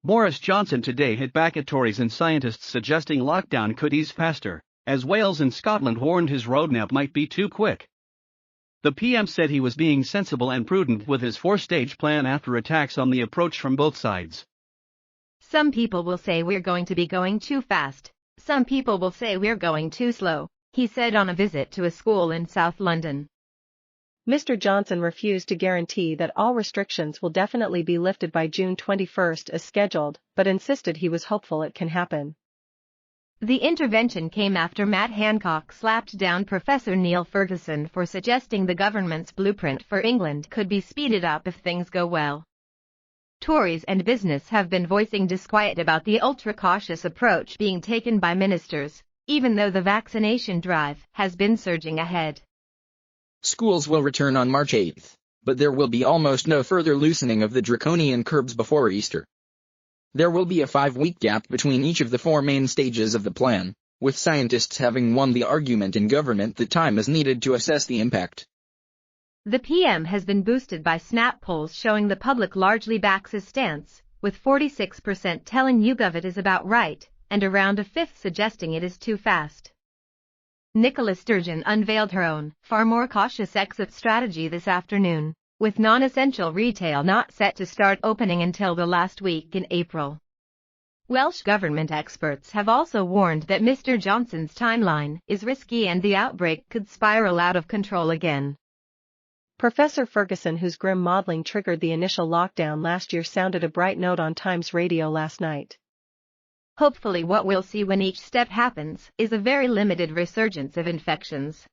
Boris Johnson today hit back at Tories and scientists suggesting lockdown could ease faster, as Wales and Scotland warned his roadmap might be too quick. The PM said he was being sensible and prudent with his four-stage plan after attacks on the approach from both sides. Some people will say we're going to be going too fast. Some people will say we're going too slow, he said on a visit to a school in South London. Mr. Johnson refused to guarantee that all restrictions will definitely be lifted by June 21 as scheduled, but insisted he was hopeful it can happen. The intervention came after Matt Hancock slapped down Professor Neil Ferguson for suggesting the government's blueprint for England could be speeded up if things go well. Tories and business have been voicing disquiet about the ultra-cautious approach being taken by ministers, even though the vaccination drive has been surging ahead. Schools will return on March 8, but there will be almost no further loosening of the draconian curbs before Easter. There will be a 5-week gap between each of the four main stages of the plan, with scientists having won the argument in government that time is needed to assess the impact. The PM has been boosted by Snap polls showing the public largely backs his stance, with 46% telling YouGov it is about right, and around a fifth suggesting it is too fast. Nicola Sturgeon unveiled her own, far more cautious exit strategy this afternoon, with non-essential retail not set to start opening until the last week in April. Welsh government experts have also warned that Mr. Johnson's timeline is risky and the outbreak could spiral out of control again. Professor Ferguson, whose grim modeling triggered the initial lockdown last year, sounded a bright note on Times Radio last night. Hopefully what we'll see when each step happens is a very limited resurgence of infections.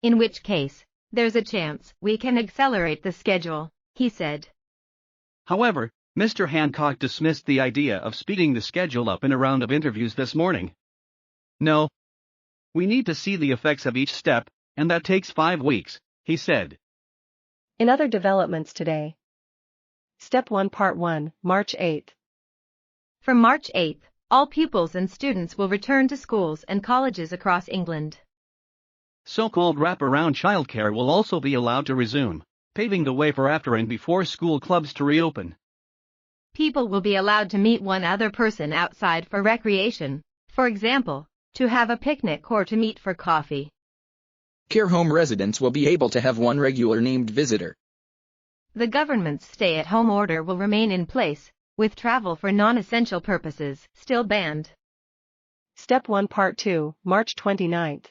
In which case, there's a chance we can accelerate the schedule, he said. However, Mr. Hancock dismissed the idea of speeding the schedule up in a round of interviews this morning. No. We need to see the effects of each step, and that takes 5 weeks, he said. In other developments today. Step 1 Part 1, March 8. From March 8, all pupils and students will return to schools and colleges across England. So-called wraparound childcare will also be allowed to resume, paving the way for after and before school clubs to reopen. People will be allowed to meet one other person outside for recreation, for example, to have a picnic or to meet for coffee. Care home residents will be able to have one regular named visitor. The government's stay-at-home order will remain in place, with travel for non-essential purposes still banned. Step 1 Part 2, March 29.